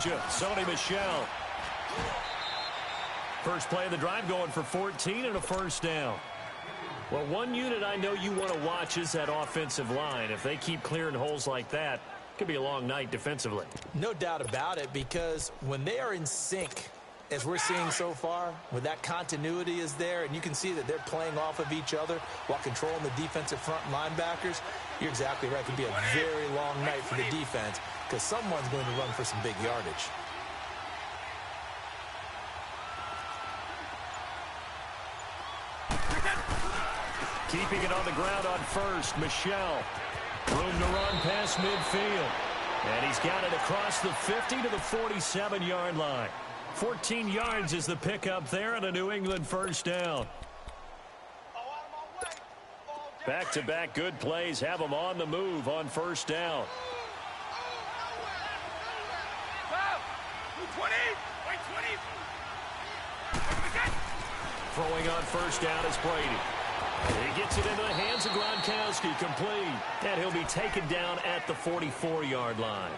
Sony Michel. First play of the drive going for 14 and a first down. Well, one unit I know you want to watch is that offensive line. If they keep clearing holes like that, it could be a long night defensively. No doubt about it, because when they are in sync, as we're seeing so far, when that continuity is there, and you can see that they're playing off of each other while controlling the defensive front linebackers, you're exactly right. It could be a very long night for the defense because someone's going to run for some big yardage. Keeping it on the ground on first, Michel. Room to run past midfield. And he's got it across the 50 to the 47-yard line. 14 yards is the pickup there and a New England first down. Back-to-back good plays have them on the move on first down. Throwing on first down is Brady. He gets it into the hands of Gronkowski, complete. And he'll be taken down at the 44-yard line.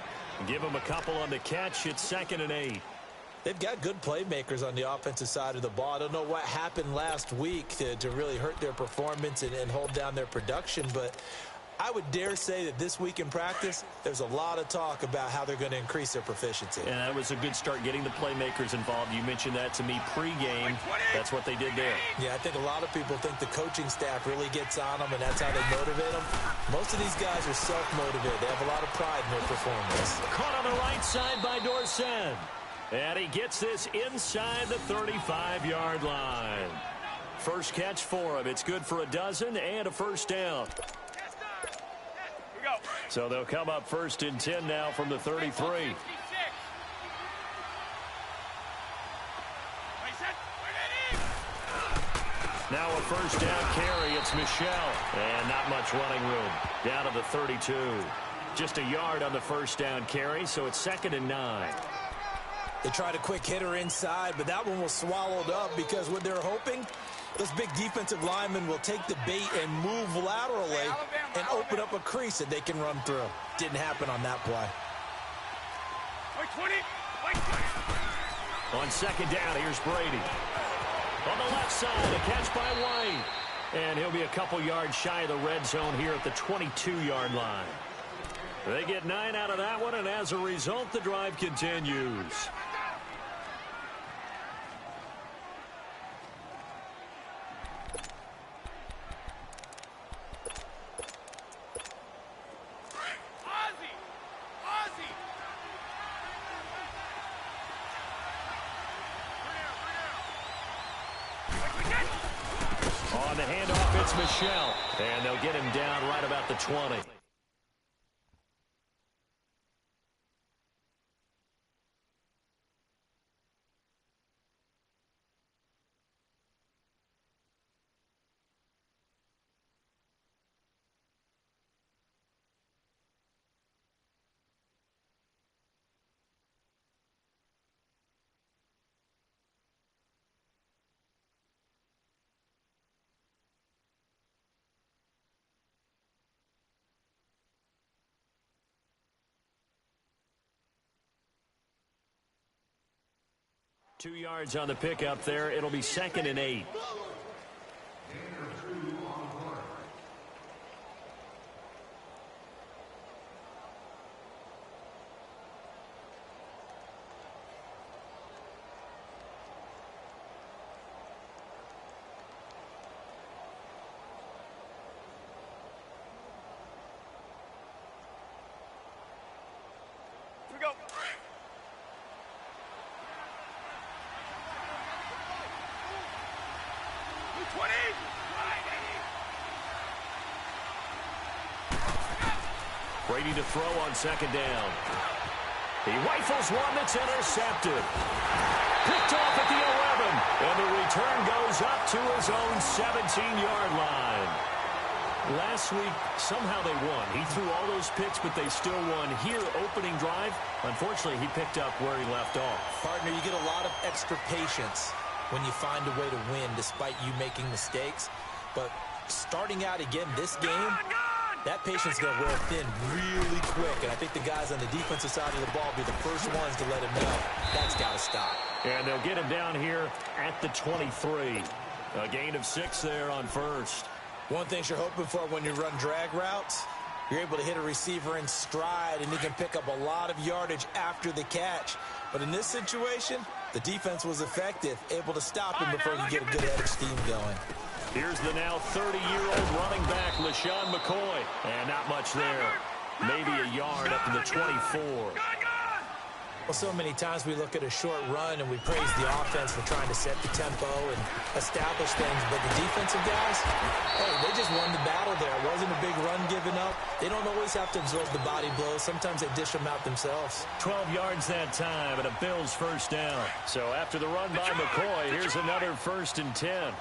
Give him a couple on the catch. It's 2nd and 8. They've got good playmakers on the offensive side of the ball. I don't know what happened last week to really hurt their performance and hold down their production, but I would dare say that this week in practice, there's a lot of talk about how they're going to increase their proficiency. And that was a good start getting the playmakers involved. You mentioned that to me pregame. That's what they did there. Yeah, I think a lot of people think the coaching staff really gets on them, and that's how they motivate them. Most of these guys are self-motivated. They have a lot of pride in their performance. Caught on the right side by Dorsett. And he gets this inside the 35-yard line. First catch for him. It's good for a dozen and a first down. So they'll come up 1st and 10 now from the 33. Now a first down carry. It's Michel. And not much running room. Down to the 32. Just a yard on the first down carry, so it's 2nd and 9. They tried a quick hitter inside, but that one was swallowed up because what they're hoping, those big defensive linemen will take the bait and move laterally and open up a crease that they can run through. Didn't happen on that play. On 2nd down, here's Brady. On the left side, a catch by White. And he'll be a couple yards shy of the red zone here at the 22-yard line. They get 9 out of that one, and as a result, the drive continues. On the handoff, it's Michel. And they'll get him down right about the 20. Two yards on the pickup there. It'll be 2nd and 8. Brady to throw on 2nd down. He rifles one that's intercepted. Picked off at the 11. And the return goes up to his own 17-yard line. Last week, somehow they won. He threw all those picks, but they still won. Here, opening drive, unfortunately, he picked up where he left off. Partner, you get a lot of extra patience when you find a way to win despite you making mistakes. But starting out again this game, That patience is going to wear thin really quick, and I think the guys on the defensive side of the ball will be the first ones to let him know that's got to stop. And they'll get him down here at the 23. A gain of 6 there on first. One thing you're hoping for when you run drag routes, you're able to hit a receiver in stride, and he can pick up a lot of yardage after the catch. But in this situation, the defense was effective, able to stop him before he could get a good head of steam going. Here's the now 30-year-old running back, LaShawn McCoy. And not much there. Maybe a yard up to the 24. Well, so many times we look at a short run and we praise the offense for trying to set the tempo and establish things. But the defensive guys, hey, they just won the battle there. It wasn't a big run given up. They don't always have to absorb the body blows. Sometimes they dish them out themselves. 12 yards that time and a Bills first down. So after the run by McCoy, here's another 1st and 10.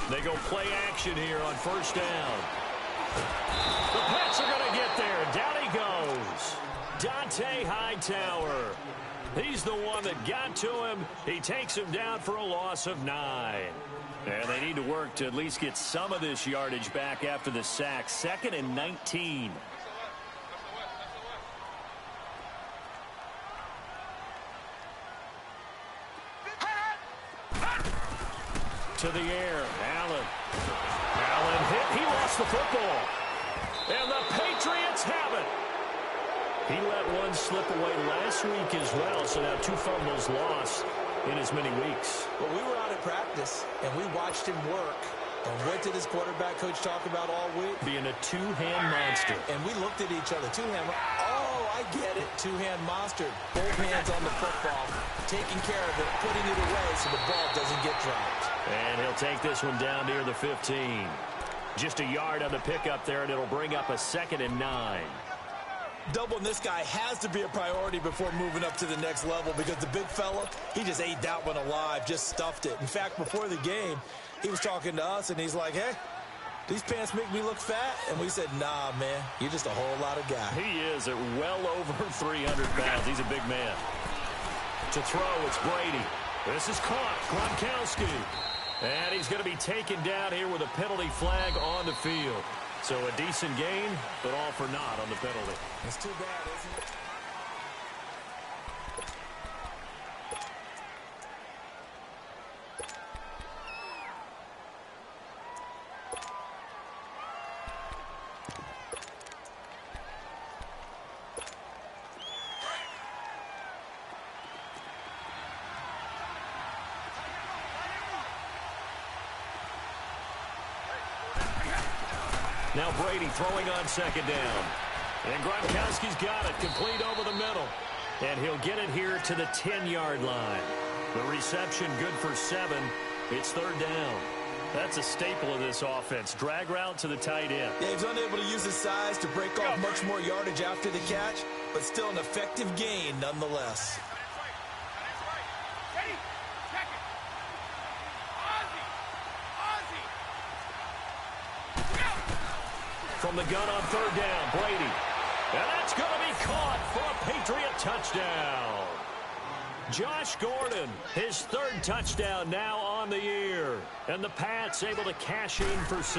They go play action here on first down. The Pats are going to get there. Down he goes. Dante Hightower. He's the one that got to him. He takes him down for a loss of 9. And they need to work to at least get some of this yardage back after the sack. 2nd and 19. To the air, Allen hit, he lost the football. And the Patriots have it. He let one slip away last week as well, so now 2 fumbles lost in as many weeks. Well, we were out at practice, and we watched him work. And what did his quarterback coach talk about all week? Being a 2-hand monster. And we looked at each other. 2-hand, oh, I get it. 2-hand monster. Both hands on the football, taking care of it, putting it away so the ball doesn't get dropped. And he'll take this one down near the 15. Just a yard on the pickup there, and it'll bring up a 2nd and 9. Doubling this guy has to be a priority before moving up to the next level because the big fella, he just ate that one alive, just stuffed it. In fact, before the game, he was talking to us, and he's like, hey, these pants make me look fat? And we said, nah, man, you're just a whole lot of guy. He is at well over 300 pounds. He's a big man. To throw, it's Brady. This is caught. Gronkowski. And he's going to be taken down here with a penalty flag on the field. So a decent gain, but all for naught on the penalty. It's too bad, isn't it? Now Brady throwing on 2nd down. And Gronkowski's got it, complete over the middle. And he'll get it here to the 10-yard line. The reception good for 7. It's 3rd down. That's a staple of this offense. Drag route to the tight end. Yeah, he's unable to use his size to break off much more yardage after the catch, but still an effective gain nonetheless. From the gun on 3rd down, Brady. And that's going to be caught for a Patriot touchdown. Josh Gordon, his 3rd touchdown now on the year. And the Pats able to cash in for 6.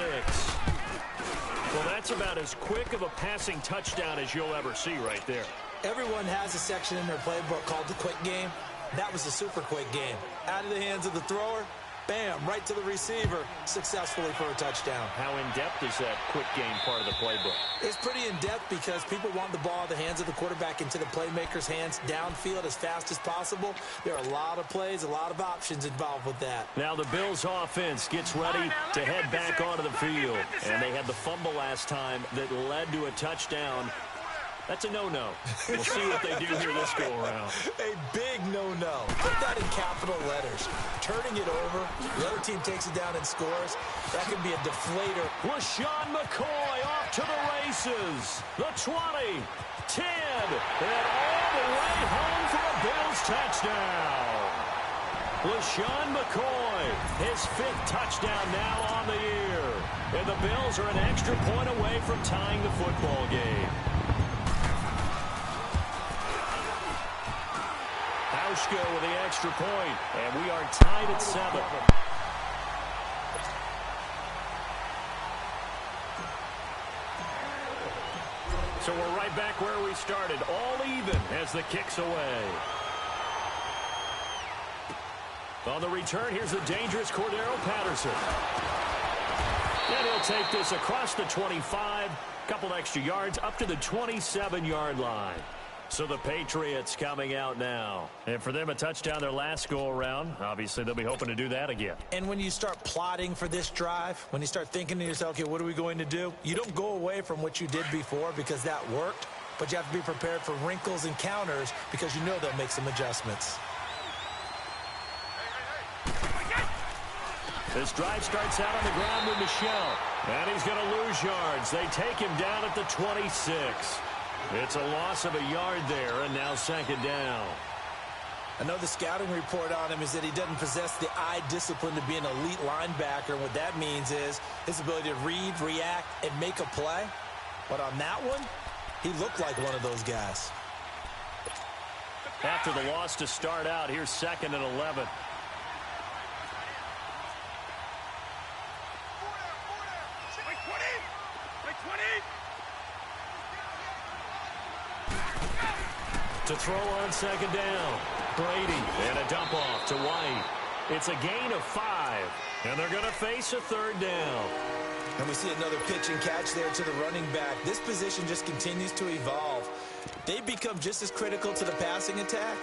Well, that's about as quick of a passing touchdown as you'll ever see right there. Everyone has a section in their playbook called the quick game. That was a super quick game. Out of the hands of the thrower, bam, right to the receiver, successfully for a touchdown. How in-depth is that quick game part of the playbook? It's pretty in-depth because people want the ball in the hands of the quarterback into the playmaker's hands downfield as fast as possible. There are a lot of plays, a lot of options involved with that. Now the Bills offense gets ready to head back onto the field. And they had the fumble last time that led to a touchdown. That's a no-no. We'll see what they do here this go-around. A big no-no. Put that in capital letters. Turning it over, the other team takes it down and scores. That could be a deflator. LaShawn McCoy off to the races. The 20, 10, and all the way home for a Bills touchdown. LaShawn McCoy McCoy, his 5th touchdown now on the year. And the Bills are an extra point away from tying the football game. Hauschka with the extra point, and we are tied at 7. So we're right back where we started, all even as the kick's away. On the return, here's the dangerous Cordero Patterson. And he'll take this across the 25, couple extra yards, up to the 27-yard line. So the Patriots coming out now. And for them, a touchdown their last go-around. Obviously, they'll be hoping to do that again. And when you start plotting for this drive, when you start thinking to yourself, okay, what are we going to do? You don't go away from what you did before because that worked, but you have to be prepared for wrinkles and counters because you know they'll make some adjustments. This drive starts out on the ground with Michel. And he's going to lose yards. They take him down at the 26. It's a loss of a yard there, and now 2nd down. I know the scouting report on him is that he doesn't possess the eye discipline to be an elite linebacker. What that means is his ability to read, react, and make a play. But on that one, he looked like one of those guys. After the loss to start out, here's 2nd and 11. To throw on 2nd down. Brady and a dump off to White. It's a gain of 5. And they're going to face a 3rd down. And we see another pitch and catch there to the running back. This position just continues to evolve. They become just as critical to the passing attack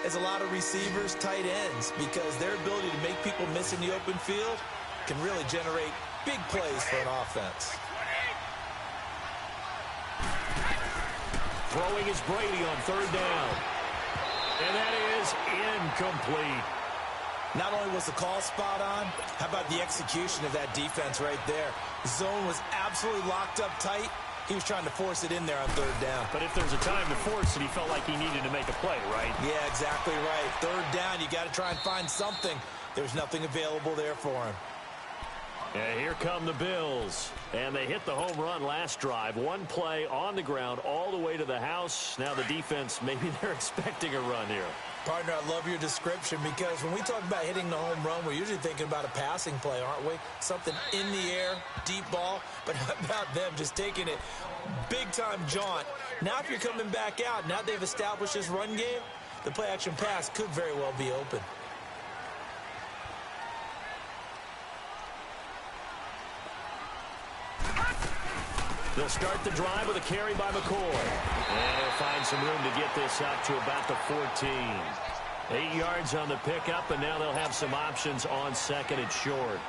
as a lot of receivers, tight ends, because their ability to make people miss in the open field can really generate big plays for an offense. Throwing is Brady on 3rd down. And that is incomplete. Not only was the call spot on, how about the execution of that defense right there? The zone was absolutely locked up tight. He was trying to force it in there on 3rd down. But if there's a time to force it, he felt like he needed to make a play, right? Yeah, exactly right. 3rd down, you got to try and find something. There's nothing available there for him. And here come the Bills. And they hit the home run last drive. One play on the ground all the way to the house. Now the defense, maybe they're expecting a run here. Partner, I love your description because when we talk about hitting the home run, we're usually thinking about a passing play, aren't we? Something in the air, deep ball. But how about them just taking it big-time jaunt? Now if you're coming back out, now they've established this run game, the play-action pass could very well be open. They'll start the drive with a carry by McCoy. And he'll find some room to get this up to about the 14. 8 yards on the pickup, and now they'll have some options on 2nd and short.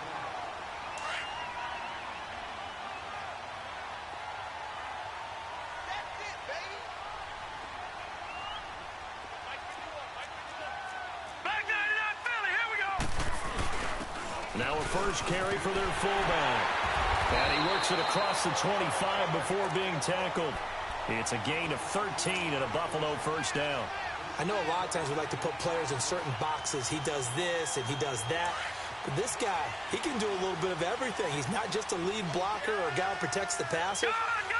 Now a first carry for their fullback. And he works it across the 25 before being tackled. It's a gain of 13 and a Buffalo 1st down. I know a lot of times we like to put players in certain boxes. He does this and he does that. But this guy, he can do a little bit of everything. He's not just a lead blocker or a guy who protects the passer.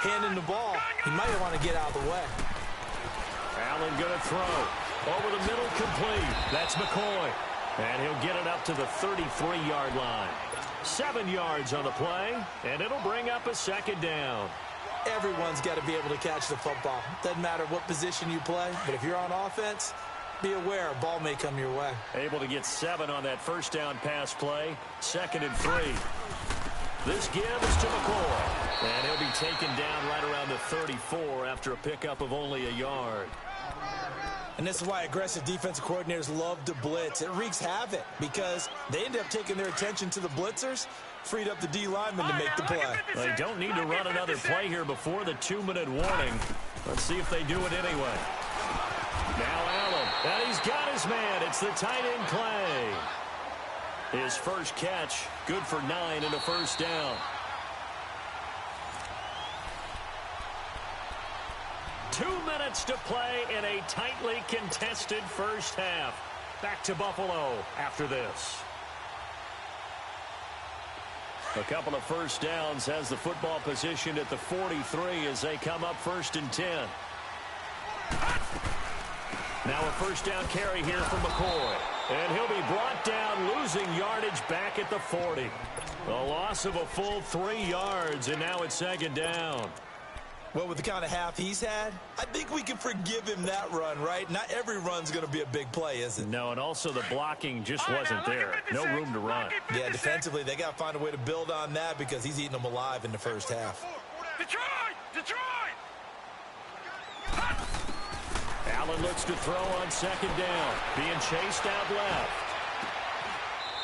Handing the ball, he might want to get out of the way. Allen going to throw. Over the middle, complete. That's McCoy. And he'll get it up to the 33-yard line. 7 yards on the play, and it'll bring up a 2nd down. Everyone's got to be able to catch the football. Doesn't matter what position you play, but if you're on offense, be aware a ball may come your way. Able to get 7 on that 1st down pass play. 2nd and 3. This give is to McCoy, and he'll be taken down right around the 34 after a pickup of only a yard. And this is why aggressive defensive coordinators love to blitz. It wreaks havoc because they end up taking their attention to the blitzers, freed up the D lineman to make the play. They don't need to run another play here before the 2-minute warning. Let's see if they do it anyway. Now Allen, and he's got his man. It's the tight end Clay. His first catch, good for 9 and a 1st down. 2 minutes to play in a tightly contested 1st half. Back to Buffalo after this. A couple of first downs, has the football positioned at the 43 as they come up 1st and 10. Now a first down carry here from McCoy. And he'll be brought down, losing yardage back at the 40. A loss of a full 3 yards, and now it's 2nd down. Well, with the kind of half he's had, I think we can forgive him that run, right? Not every run's going to be a big play, is it? No, and also the blocking just wasn't there. No room to run. Yeah, defensively, they got to find a way to build on that because he's eating them alive in the first half. Detroit! Allen looks to throw on 2nd down. Being chased out left.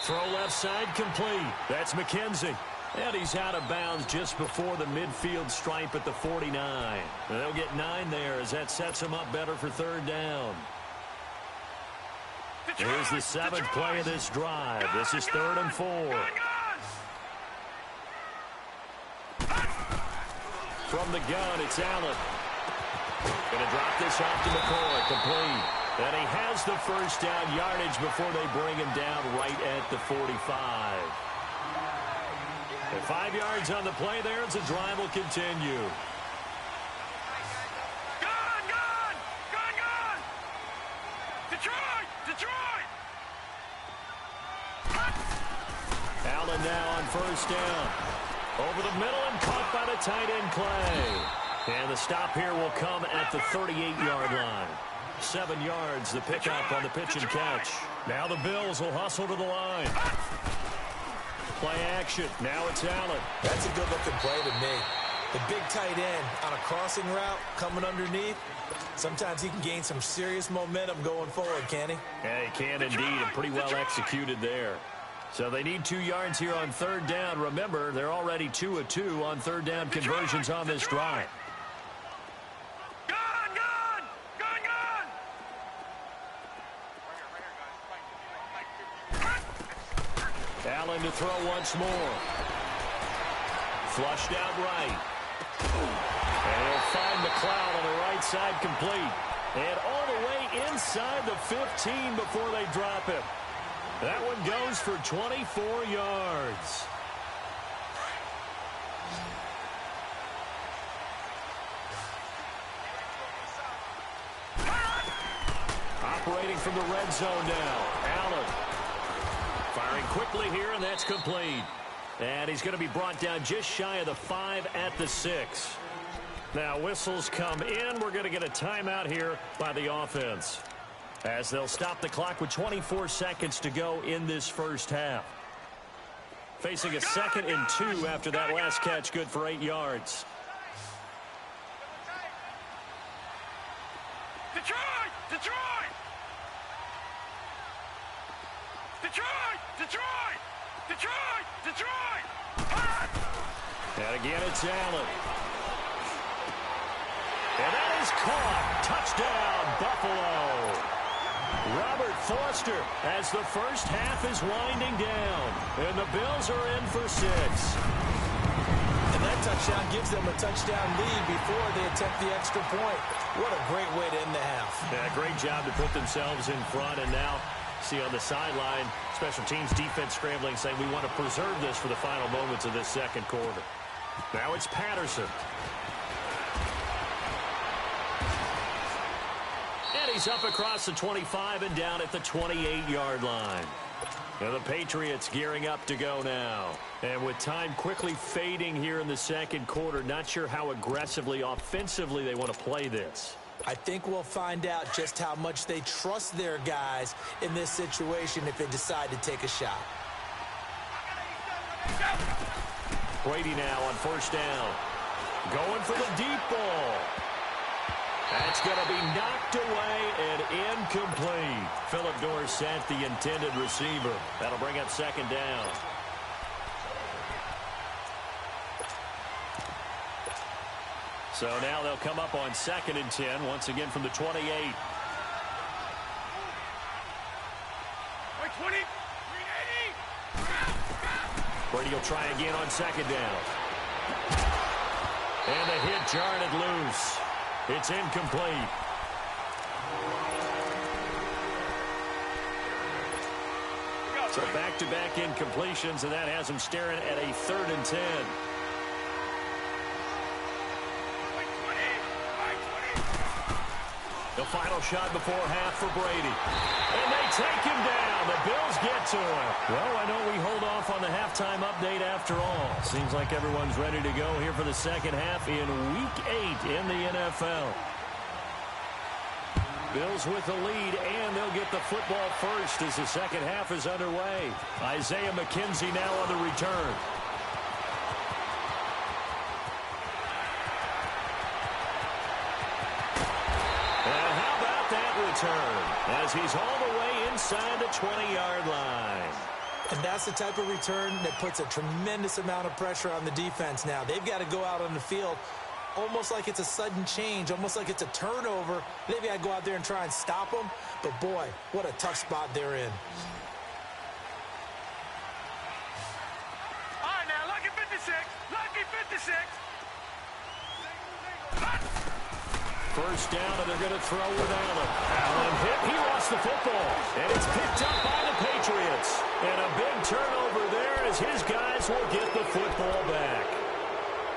Throw left side complete. That's McKenzie. And he's out of bounds just before the midfield stripe at the 49. They'll get 9 there as that sets them up better for 3rd down. Here's the 7th play of this drive. This is 3rd and 4. From the gun, it's Allen. Going to drop this off to McCoy, complete. And he has the first down yardage before they bring him down right at the 45. And 5 yards on the play there as the drive will continue. Gone! Detroit! Allen now on first down. Over the middle and caught by the tight end Clay. And the stop here will come at the 38-yard line. 7 yards, the pickup on the pitch and catch. Now the Bills will hustle to the line. Play action. Now it's Allen. That's a good-looking play to me. The big tight end on a crossing route coming underneath. Sometimes he can gain some serious momentum going forward, can he? Yeah, he can indeed, and pretty well executed there. So they need 2 yards here on 3rd down. Remember, they're already 2 of 2 on 3rd down conversions on this drive. Allen to throw once more. Flushed out right. And he'll find McLeod on the right side complete. And all the way inside the 15 before they drop it. That one goes for 24 yards. Operating from the red zone now. Allen. Firing quickly here, and that's complete. And he's going to be brought down just shy of the 5 at the 6. Now whistles come in. We're going to get a timeout here by the offense, as they'll stop the clock with 24 seconds to go in this first half. Facing a 2nd and 2 after that last catch, good for 8 yards. Detroit! And again, it's Allen. And that is caught. Touchdown, Buffalo. Robert Foster as the first half is winding down. And the Bills are in for 6. And that touchdown gives them a touchdown lead before they attempt the extra point. What a great way to end the half. Yeah, great job to put themselves in front. And now, see on the sideline, special teams defense scrambling, saying we want to preserve this for the final moments of this 2nd quarter. Now it's Patterson. And he's up across the 25 and down at the 28-yard line. Now the Patriots gearing up to go now. And with time quickly fading here in the 2nd quarter, not sure how aggressively, offensively they want to play this. I think we'll find out just how much they trust their guys in this situation if they decide to take a shot. Brady now on first down. Going for the deep ball. That's going to be knocked away and incomplete. Philip Dorsett, the intended receiver. That'll bring up 2nd down. So now they'll come up on 2nd and 10, once again from the 28. 20. Brady will try again on 2nd down. And the hit jarred it loose. It's incomplete. So back-to-back incompletions, and that has him staring at a 3rd and 10. The final shot before half for Brady. And they take him down. The Bills get to him. Well, I know we hold off on the halftime update after all. Seems like everyone's ready to go here for the second half in Week 8 in the NFL. Bills with the lead, and they'll get the football first as the second half is underway. Isaiah McKenzie now on the return. And how about that return as he's all the way inside the 20-yard line. And that's the type of return that puts a tremendous amount of pressure on the defense now. They've got to go out on the field almost like it's a sudden change, almost like it's a turnover. Maybe I go out there and try and stop them, but boy, what a tough spot they're in. All right, now, lucky 56. Lucky 56. First down, and they're going to throw with Allen. Allen hit. He lost the football, and it's picked up by the Patriots. And a big turnover there as his guys will get the football back.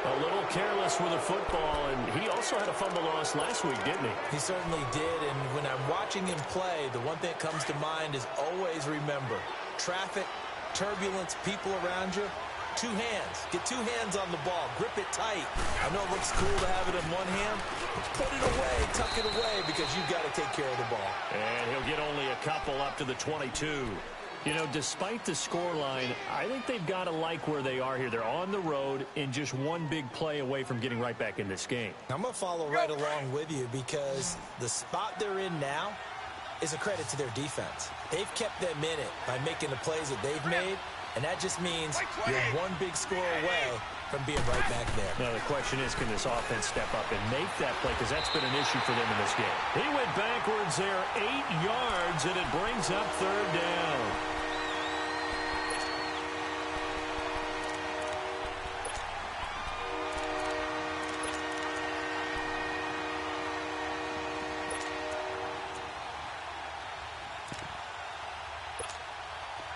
A little careless with the football, and he also had a fumble loss last week, didn't he? He certainly did, and when I'm watching him play, the one thing that comes to mind is always remember, traffic, turbulence, people around you, 2 hands. Get 2 hands on the ball. Grip it tight. I know it looks cool to have it in one hand, but put it away, tuck it away, because you've got to take care of the ball. And he'll get only a couple up to the 22. You know, despite the scoreline, I think they've got to like where they are here. They're on the road and just one big play away from getting right back in this game. I'm going to follow right along with you because the spot they're in now is a credit to their defense. They've kept them in it by making the plays that they've made, and that just means you're one big score away from being right back there. Now, the question is, can this offense step up and make that play? Because that's been an issue for them in this game. He went backwards there 8 yards, and it brings up 3rd down.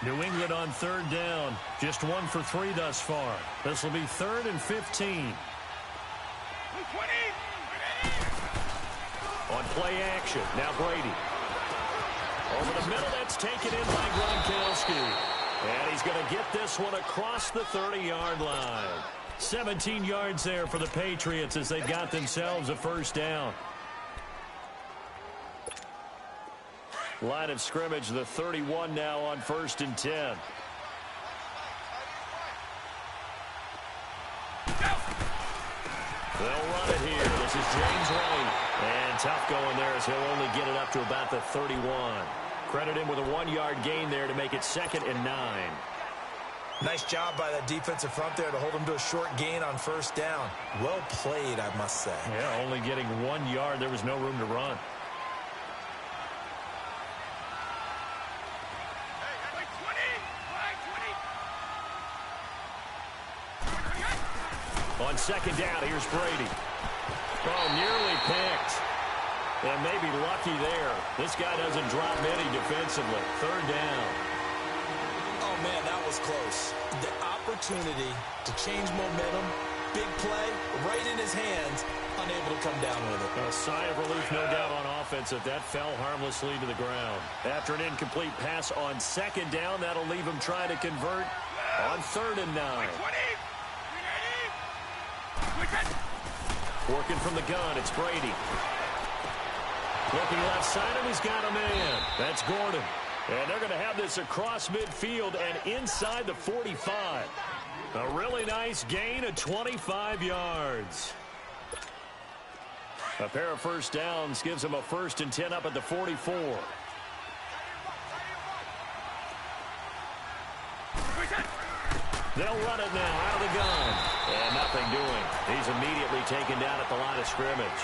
New England on 3rd down. Just 1 for 3 thus far. This will be 3rd and 15. On play action. Now Brady. Over the middle, that's taken in by Gronkowski. And he's going to get this one across the 30-yard line. 17 yards there for the Patriots as they've got themselves a 1st down. Line of scrimmage, the 31 now on 1st and 10. They'll run it here. This is James White. And tough going there as he'll only get it up to about the 31. Credit him with a 1-yard gain there to make it 2nd and 9. Nice job by that defensive front there to hold him to a short gain on 1st down. Well played, I must say. Yeah, only getting 1 yard. There was no room to run. On 2nd down, here's Brady. Oh, nearly picked. And maybe lucky there. This guy doesn't drop many defensively. 3rd down. Oh, man, that was close. The opportunity to change momentum, big play, right in his hands, unable to come down with it. A sigh of relief, no doubt, on offense if that fell harmlessly to the ground. After an incomplete pass on 2nd down, that'll leave him trying to convert on 3rd and 9. Working from the gun, it's Brady. Looking left side, and he's got a man. That's Gordon. And they're going to have this across midfield and inside the 45. A really nice gain of 25 yards. A pair of 1st downs gives them a 1st and 10 up at the 44. They'll run it now out of the gun. And nothing doing. He's immediately taken down at the line of scrimmage.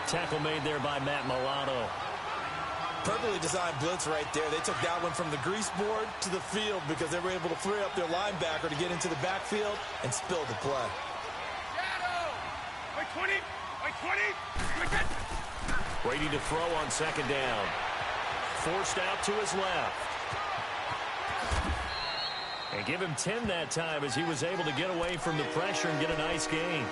Tackle made there by Matt Milano. Perfectly designed blitz right there. They took that one from the grease board to the field because they were able to free up their linebacker to get into the backfield and spill the play. Brady to throw on 2nd down. Forced out to his left. And give him 10 that time as he was able to get away from the pressure and get a nice gain.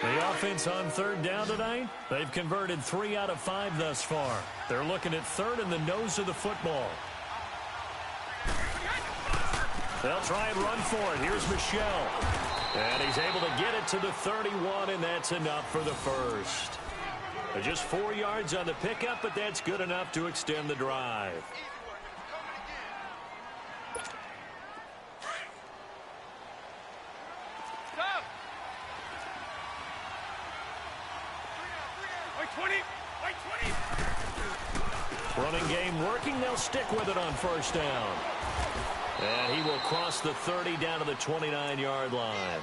The offense on third down tonight, they've converted 3 out of 5 thus far. They're looking at third in the nose of the football. They'll try and run for it. Here's Michelle. And he's able to get it to the 31, and that's enough for the first. Just 4 yards on the pickup, but that's good enough to extend the drive. Running game working. They'll stick with it on first down. And he will cross the 30 down to the 29-yard line.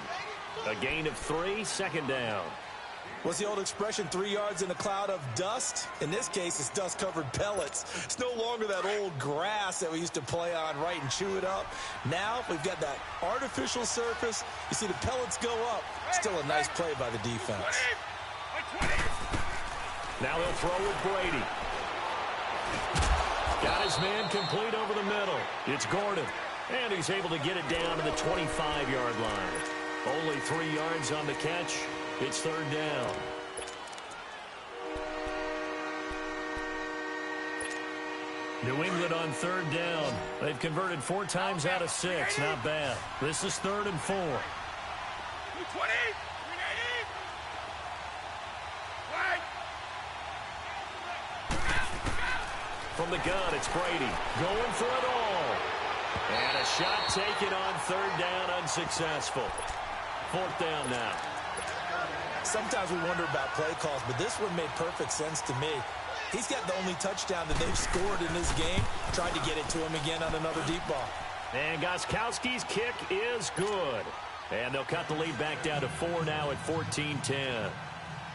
A gain of 3, second down. What's the old expression, 3 yards in a cloud of dust? In this case, it's dust-covered pellets. It's no longer that old grass that we used to play on, right, and chew it up. Now we've got that artificial surface. You see the pellets go up. Still a nice play by the defense. Now they'll throw with Brady. Got his man complete over the middle. It's Gordon. And he's able to get it down to the 25-yard line. Only 3 yards on the catch. It's third down. New England on third down. They've converted 4 times out of 6. Not bad. This is 3rd and 4. 20. From the gun, it's Brady. Going for it all. And a shot taken on third down, unsuccessful. 4th down now. Sometimes we wonder about play calls, but this one made perfect sense to me. He's got the only touchdown that they've scored in this game. Tried to get it to him again on another deep ball. And Gostkowski's kick is good. And they'll cut the lead back down to 4 now at 14-10.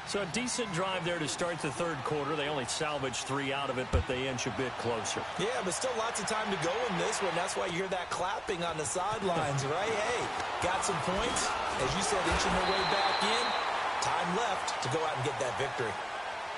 So a decent drive there to start the third quarter. They only salvaged 3 out of it, but they inch a bit closer. Yeah, but still lots of time to go in this one. That's why you hear that clapping on the sidelines, right? Hey, got some points. As you said, inching their way back in. Time left to go out and get that victory.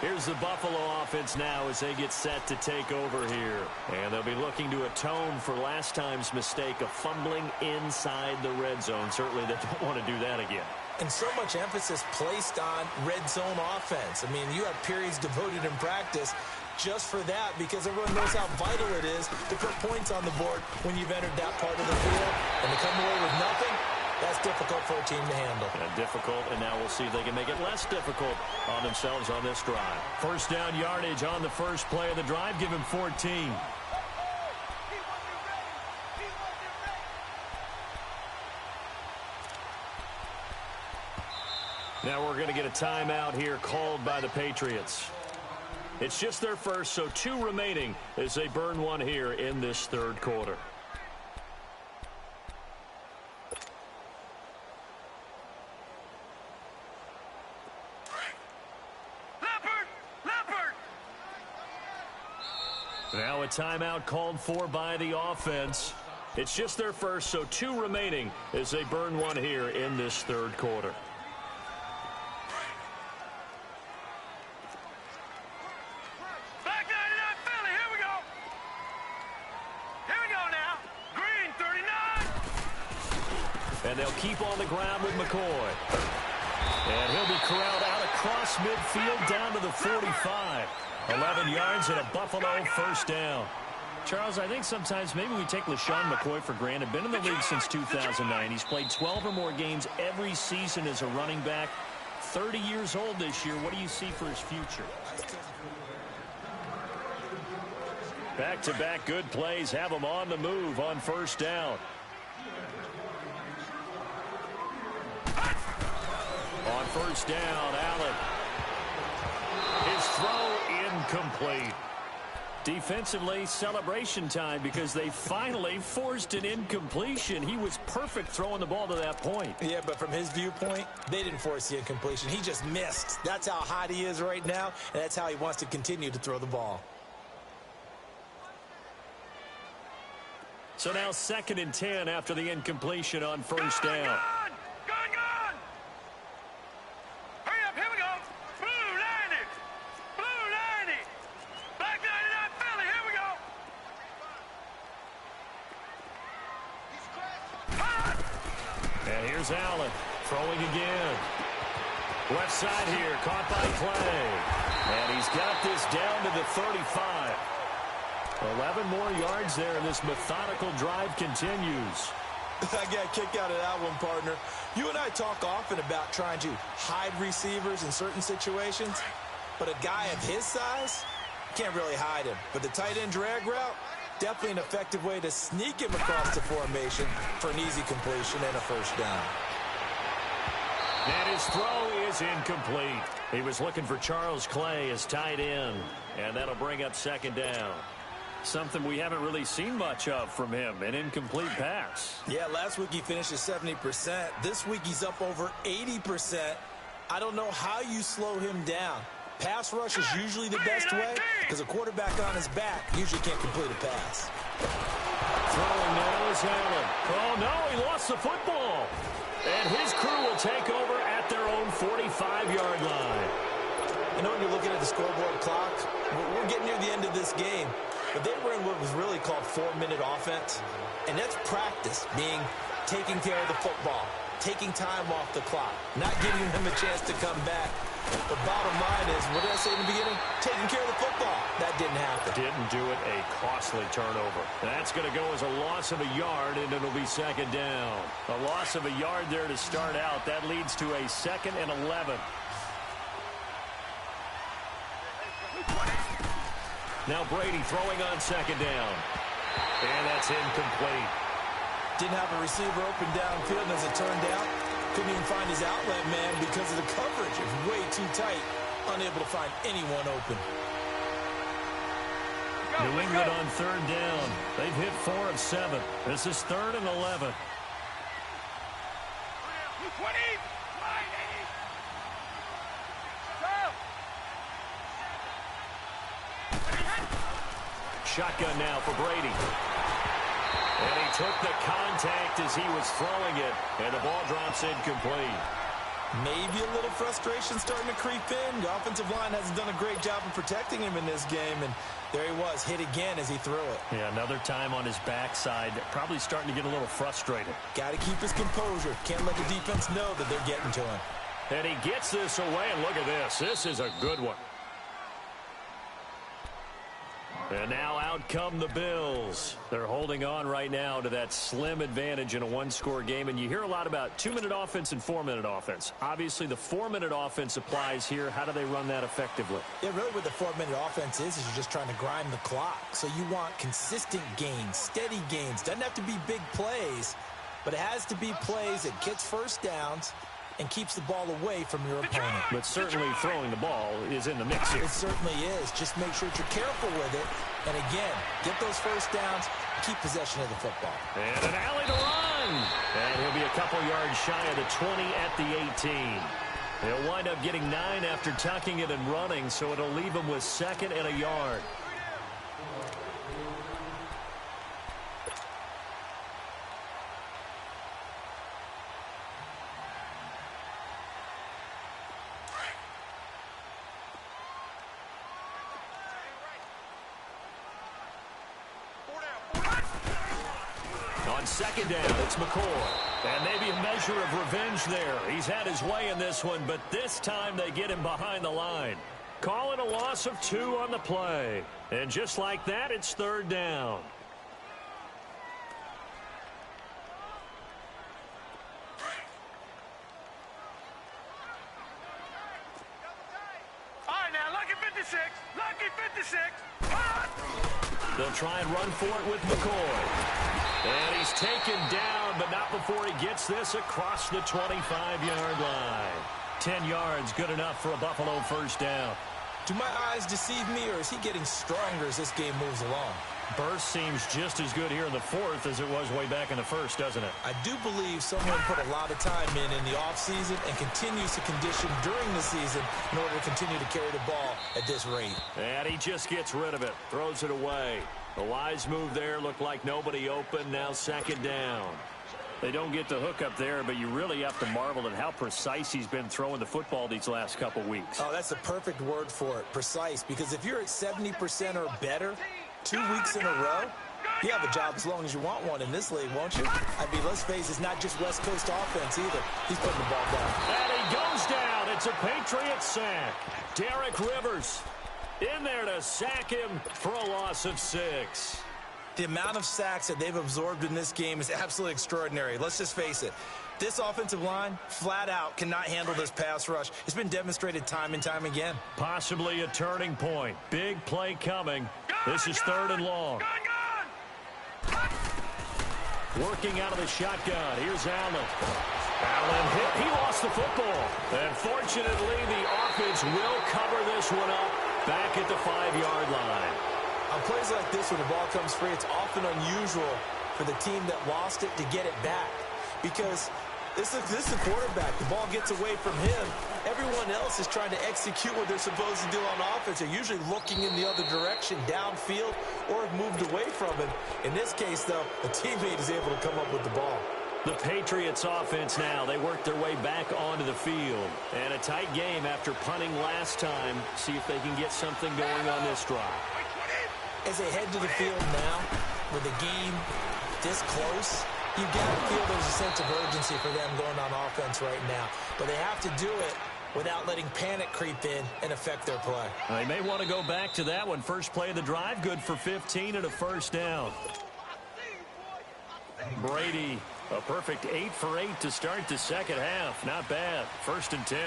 Here's the Buffalo offense now as they get set to take over here. And they'll be looking to atone for last time's mistake of fumbling inside the red zone. Certainly they don't want to do that again. And so much emphasis placed on red zone offense. I mean, you have periods devoted in practice just for that because everyone knows how vital it is to put points on the board when you've entered that part of the field. And to come away with nothing, that's difficult for a team to handle. Difficult, and now we'll see if they can make it less difficult on themselves on this drive. First down yardage on the first play of the drive. Give him 14. Now we're going to get a timeout here called by the Patriots. It's just their first, so 2 remaining as they burn one here in this third quarter. Now a timeout called for by the offense. It's just their first, so 2 remaining as they burn one here in this third quarter. Back 99 Philly, here we go. Here we go now. Green 39. And they'll keep on the ground with McCoy. And he'll be corralled out across midfield down to the 45. 11 yards and a Buffalo first down. Charles, I think sometimes maybe we take LaShawn McCoy for granted. Been in the league since 2009. He's played 12 or more games every season as a running back. 30 years old this year. What do you see for his future? Back-to-back good plays have him on the move on first down. On first down, Allen. His throw incomplete. Defensively, celebration time because they finally forced an incompletion. He was perfect throwing the ball to that point. Yeah, but from his viewpoint, they didn't force the incompletion. He just missed. That's how hot he is right now, and that's how he wants to continue to throw the ball. So now 2nd and 10 after the incompletion on first down. Gone! Hurry up, here we go. And here's Allen throwing again. Left side here, caught by Clay. And he's got this down to the 35. 11 more yards there, and this methodical drive continues. I got a kick out of that one, partner. You and I talk often about trying to hide receivers in certain situations, but a guy of his size can't really hide him. But the tight end drag route, definitely an effective way to sneak him across the formation for an easy completion and a first down. And his throw is incomplete. He was looking for Charles Clay as tight end, and that'll bring up second down. Something we haven't really seen much of from him, an incomplete pass. Yeah, last week he finished at 70%. This week he's up over 80%. I don't know how you slow him down. Pass rush is usually the best way because a quarterback on his back usually can't complete a pass. Throwing now is Allen. Oh, no, he lost the football. And his crew will take over at their own 45-yard line. I know when you're looking at the scoreboard clock, we're getting near the end of this game. But they were in what was really called 4-minute offense. And that's practice, being taking care of the football, taking time off the clock, not giving them a chance to come back. The bottom line is, what did I say in the beginning? Taking care of the football. That didn't happen. Didn't do it, a costly turnover. That's going to go as a loss of a yard, and it'll be second down. A loss of a yard there to start out. That leads to a 2nd and 11. Now Brady throwing on second down. And that's incomplete. Didn't have a receiver open downfield, and as it turned out, couldn't even find his outlet man because of the coverage. It was way too tight. Unable to find anyone open. New England on third down. They've hit 4 of 7. This is 3rd and 11. Shotgun now for Brady. And he took the contact as he was throwing it, and the ball drops incomplete. Maybe a little frustration starting to creep in. The offensive line hasn't done a great job of protecting him in this game, and there he was, hit again as he threw it. Yeah, another time on his backside, probably starting to get a little frustrated. Got to keep his composure. Can't let the defense know that they're getting to him. And he gets this away, and look at this. This is a good one. And now out come the Bills. They're holding on right now to that slim advantage in a one-score game. And you hear a lot about 2-minute offense and 4-minute offense. Obviously, the 4-minute offense applies here. How do they run that effectively? Yeah, really what the 4-minute offense is you're just trying to grind the clock. So you want consistent gains, steady gains. Doesn't have to be big plays, but it has to be plays that gets first downs and keeps the ball away from your opponent. But certainly throwing the ball is in the mix here. It certainly is. Just make sure that you're careful with it. And again, get those first downs, keep possession of the football. And an alley to run. And he'll be a couple yards shy of the 20 at the 18. He'll wind up getting 9 after tucking it and running, so it'll leave him with 2nd and a yard. On second down, it's McCoy. And maybe a measure of revenge there. He's had his way in this one, but this time they get him behind the line. Call it a loss of 2 on the play. And just like that, it's 3rd down. All right, now, lucky 56. Lucky 56. They'll try and run for it with McCoy. And he's taken down, but not before he gets this across the 25-yard line. 10 yards, good enough for a Buffalo first down. Do my eyes deceive me, or is he getting stronger as this game moves along? Burst seems just as good here in the 4th as it was way back in the 1st, doesn't it? I do believe someone put a lot of time in the offseason and continues to condition during the season in order to continue to carry the ball at this rate. And he just gets rid of it, throws it away. The wise move there, looked like nobody open, now 2nd down. They don't get the hook up there, but you really have to marvel at how precise he's been throwing the football these last couple weeks. Oh, that's the perfect word for it, precise, because if you're at 70% or better 2 weeks in a row, You have a job as long as you want one in this league, won't you? I mean, let's face it, it's not just West Coast offense either. He's putting the ball down. And he goes down. It's a Patriot sack. Derek Rivers in there to sack him for a loss of 6. The amount of sacks that they've absorbed in this game is absolutely extraordinary. Let's just face it. This offensive line, flat out, cannot handle this pass rush. It's been demonstrated time and time again. Possibly a turning point. Big play coming. This is 3rd and long. Working out of the shotgun. Here's Allen. Allen hit. He lost the football. And fortunately, the offense will cover this one up back at the 5-yard line. On plays like this, when the ball comes free, it's often unusual for the team that lost it to get it back. Because this is the quarterback. The ball gets away from him. Everyone else is trying to execute what they're supposed to do on offense. They're usually looking in the other direction, downfield, or have moved away from him. In this case, though, a teammate is able to come up with the ball. The Patriots offense now, they work their way back onto the field. And a tight game after punting last time. See if they can get something going on this drive. As they head to the field now, with the game this close, you got to feel there's a sense of urgency for them going on offense right now. But they have to do it without letting panic creep in and affect their play. They may want to go back to that one. First play of the drive, good for 15 and a first down. Brady, a perfect 8 for 8 to start the second half. Not bad. 1st and 10.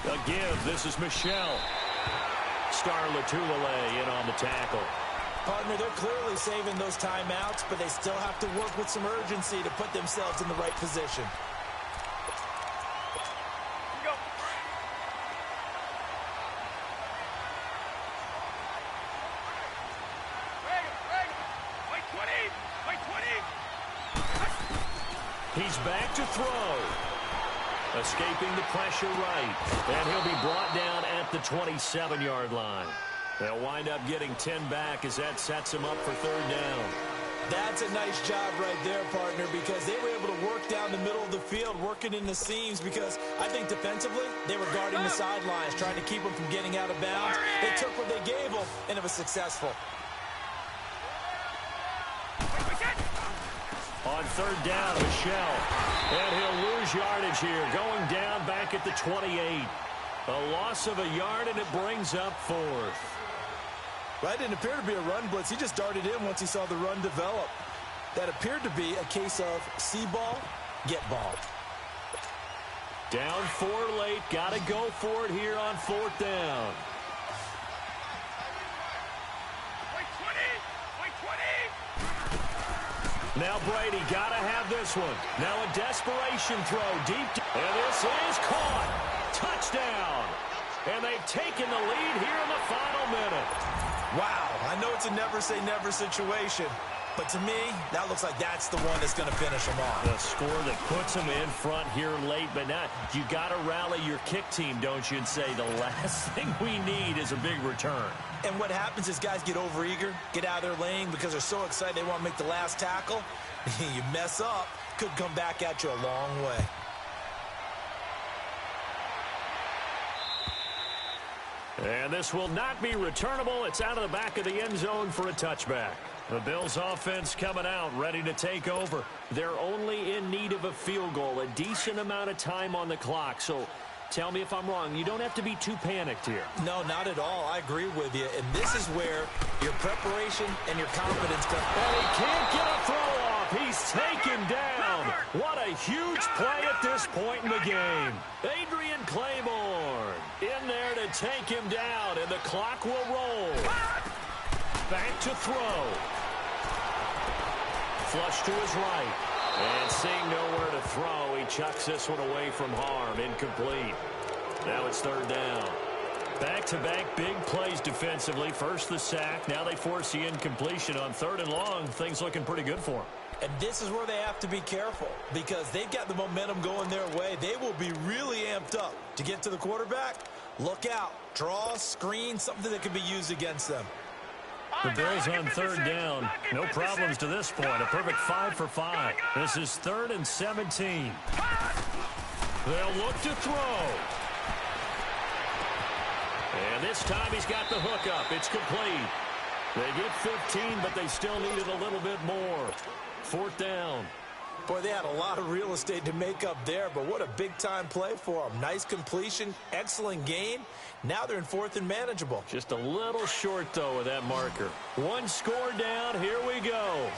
A give. This is Michelle. Star Latulele in on the tackle. Partner, they're clearly saving those timeouts, but they still have to work with some urgency to put themselves in the right position. He's back to throw. Escaping the pressure right. And he'll be brought down at the 27-yard line. They'll wind up getting 10 back as that sets him up for 3rd down. That's a nice job right there, partner, because they were able to work down the middle of the field, working in the seams, because I think defensively they were guarding the sidelines, trying to keep them from getting out of bounds. They took what they gave them, and it was successful. On 3rd down, Michelle. And he'll lose yardage here, going down back at the 28. A loss of a yard, and it brings up 4th. Right, didn't appear to be a run blitz. He just darted in once he saw the run develop. That appeared to be a case of see ball, get ball. Down 4 late. Got to go for it here on 4th down. Now Brady got to have this one. Now a desperation throw deep. And this is caught. Touchdown. And they've taken the lead here in the final minute. Wow, I know it's a never-say-never situation, but to me, that looks like that's the one that's going to finish them off. The score that puts them in front here late, but not. You got to rally your kick team, don't you, and say the last thing we need is a big return. And what happens is guys get overeager, get out of their lane because they're so excited they want to make the last tackle. You mess up, could come back at you a long way. And this will not be returnable. It's out of the back of the end zone for a touchback. The Bills offense coming out, ready to take over. They're only in need of a field goal, a decent amount of time on the clock. So tell me if I'm wrong. You don't have to be too panicked here. No, not at all. I agree with you. And this is where your preparation and your confidence come. And he can't get a throw off. He's taken down. What a huge play at this point in the game. Adrian Claiborne in there to take him down, and the clock will roll. Back to throw. Flush to his right. And seeing nowhere to throw, he chucks this one away from harm. Incomplete. Now it's 3rd down. Back-to-back big plays defensively. First the sack. Now they force the incompletion on 3rd and long. Things looking pretty good for them. And this is where they have to be careful because they've got the momentum going their way. They will be really amped up to get to the quarterback. Look out. Draw, screen, something that can be used against them. The Bills on 3rd down. No problems to this point. A perfect 5 for 5. This is 3rd and 17. They'll look to throw. And This time he's got the hookup. It's complete. They get 15, but they still needed a little bit more. 4th down. Boy, they had a lot of real estate to make up there, but what a big-time play for them. Nice completion, excellent gain. Now they're in 4th and manageable. Just a little short, though, with that marker. 1 score down. Here we go.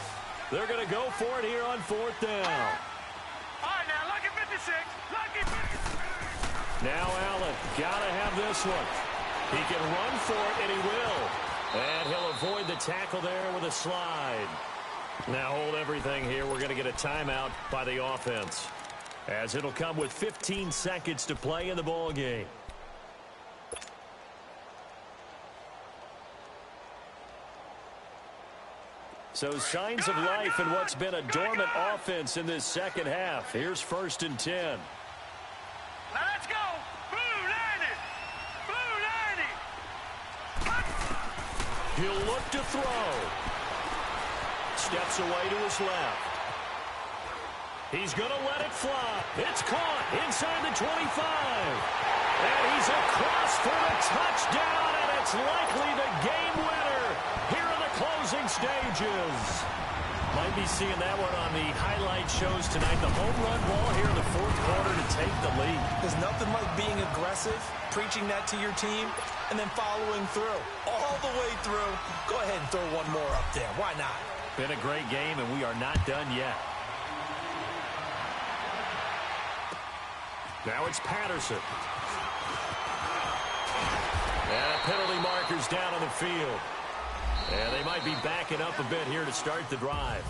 They're going to go for it here on 4th down. All right, now, lucky 56. Lucky 56. Now Allen, got to have this one. He can run for it, and he will. And he'll avoid the tackle there with a slide. Now hold everything here. We're going to get a timeout by the offense, as it'll come with 15 seconds to play in the ball game. So signs of life in what's been a dormant offense in this second half. Here's 1st and 10. Now let's go. Blue 90. Blue 90. He'll look to throw. Steps away to his left. He's going to let it fly. It's caught inside the 25. And he's across for the touchdown, and it's likely the game winner here in the closing stages. Might be seeing that one on the highlight shows tonight. The home run ball here in the 4th quarter to take the lead. There's nothing like being aggressive, preaching that to your team, and then following through. All the way through. Go ahead and throw one more up there. Why not? Been a great game, and we are not done yet. Now it's Patterson. And penalty markers down on the field. And they might be backing up a bit here to start the drive.